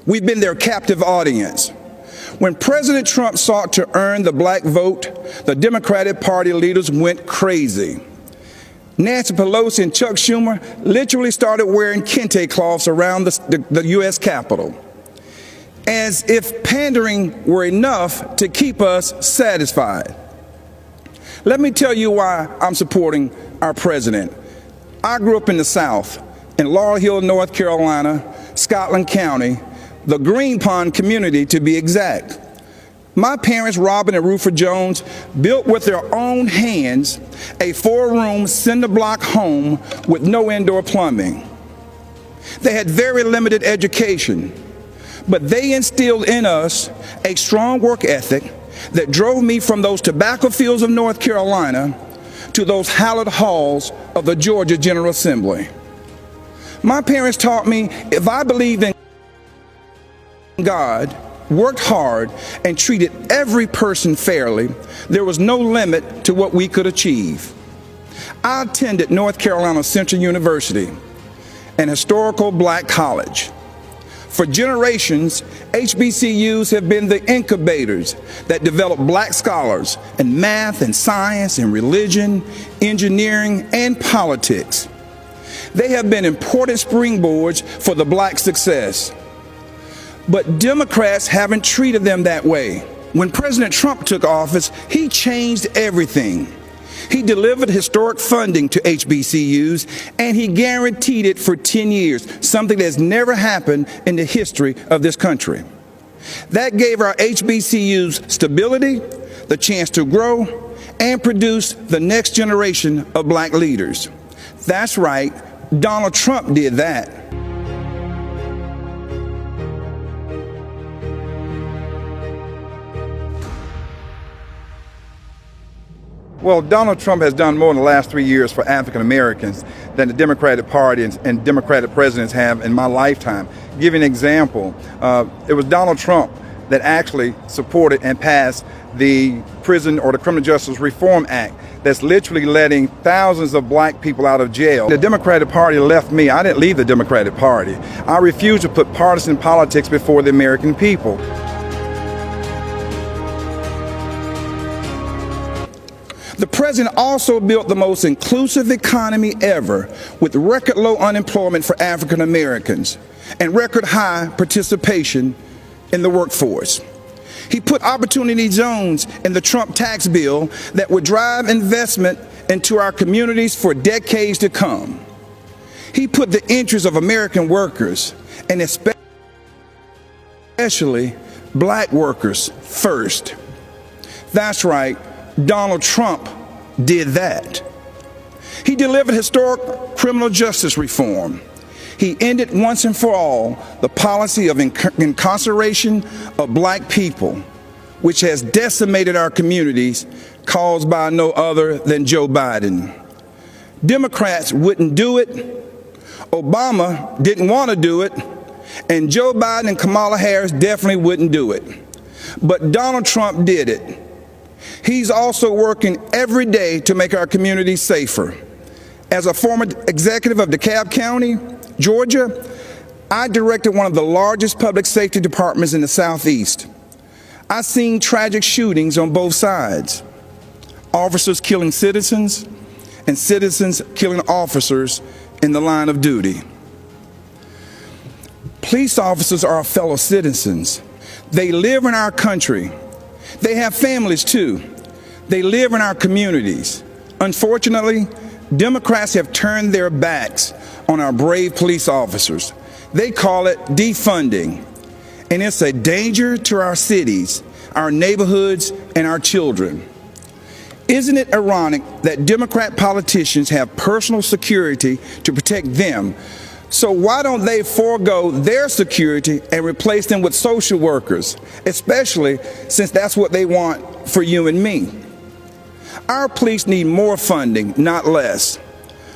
We've been their captive audience. When President Trump sought to earn the black vote, the Democratic Party leaders went crazy. Nancy Pelosi and Chuck Schumer literally started wearing kente cloths around the U.S. Capitol, as if pandering were enough to keep us satisfied. Let me tell you why I'm supporting our president. I grew up in the South, in Laurel Hill, North Carolina, Scotland County, the Green Pond community to be exact. My parents, Robin and Rufus Jones, built with their own hands a 4-room cinder block home with no indoor plumbing. They had very limited education, but they instilled in us a strong work ethic that drove me from those tobacco fields of North Carolina to those hallowed halls of the Georgia General Assembly. My parents taught me if I believed in God, worked hard, and treated every person fairly, there was no limit to what we could achieve. I attended North Carolina Central University, an historical black college. For generations, HBCUs have been the incubators that develop black scholars in math and science and religion, engineering, and politics. They have been important springboards for the black success. But Democrats haven't treated them that way. When President Trump took office, he changed everything. He delivered historic funding to HBCUs, and he guaranteed it for 10 years, something that's never happened in the history of this country. That gave our HBCUs stability, the chance to grow, and produce the next generation of black leaders. That's right, Donald Trump did that. Well, Donald Trump has done more in the last 3 years for African Americans than the Democratic Party and Democratic presidents have in my lifetime. Give you an example, it was Donald Trump that actually supported and passed the Prison or the Criminal Justice Reform Act that's literally letting thousands of black people out of jail. The Democratic Party left me. I didn't leave the Democratic Party. I refuse to put partisan politics before the American people. The president also built the most inclusive economy ever, with record low unemployment for African Americans and record high participation in the workforce. He put opportunity zones in the Trump tax bill that would drive investment into our communities for decades to come. He put the interests of American workers, and especially black workers, first. That's right. Donald Trump did that. He delivered historic criminal justice reform. He ended once and for all the policy of incarceration of black people, which has decimated our communities, caused by no other than Joe Biden. Democrats wouldn't do it, Obama didn't want to do it, and Joe Biden and Kamala Harris definitely wouldn't do it. But Donald Trump did it. He's also working every day to make our communities safer. As a former executive of DeKalb County, Georgia, I directed one of the largest public safety departments in the Southeast. I've seen tragic shootings on both sides. Officers killing citizens and citizens killing officers in the line of duty. Police officers are our fellow citizens. They live in our country. They have families too. They live in our communities. Unfortunately, Democrats have turned their backs on our brave police officers. They call it defunding, and it's a danger to our cities, our neighborhoods, and our children. Isn't it ironic that Democrat politicians have personal security to protect them? So why don't they forego their security and replace them with social workers, especially since that's what they want for you and me? Our police need more funding, not less,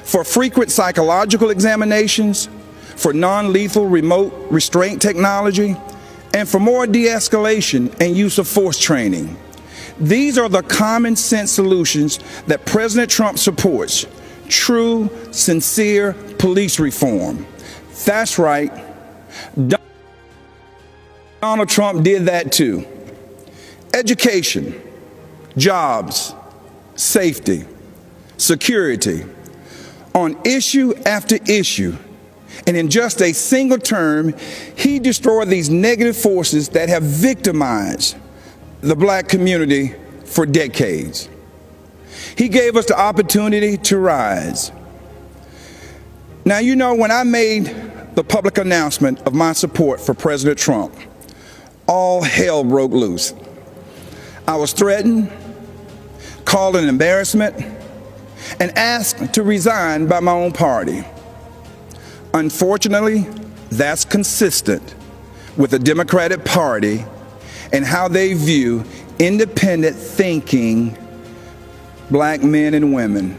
for frequent psychological examinations, for non-lethal remote restraint technology, and for more de-escalation and use of force training. These are the common sense solutions that President Trump supports. True, sincere police reform. That's right. Donald Trump did that too. Education, jobs, safety, security, on issue after issue. And in just a single term, he destroyed these negative forces that have victimized the black community for decades. He gave us the opportunity to rise. Now, you know, when I made the public announcement of my support for President Trump, all hell broke loose. I was threatened, called an embarrassment, and asked to resign by my own party. Unfortunately, that's consistent with the Democratic Party and how they view independent thinking black men and women.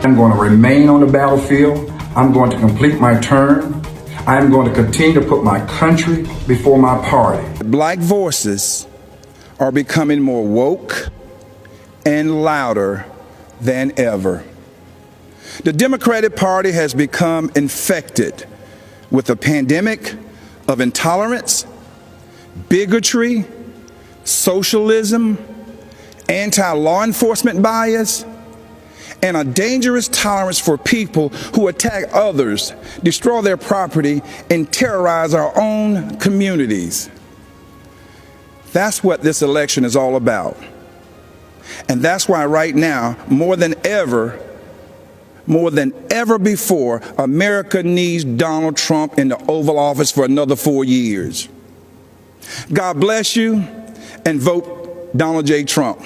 I'm going to remain on the battlefield. I'm going to complete my term. I'm going to continue to put my country before my party. Black voices are becoming more woke and louder than ever. The Democratic Party has become infected with a pandemic of intolerance, bigotry, socialism, anti-law enforcement bias, and a dangerous tolerance for people who attack others, destroy their property, and terrorize our own communities. That's what this election is all about. And that's why right now, more than ever before, America needs Donald Trump in the Oval Office for another 4 years. God bless you, and vote Donald J. Trump.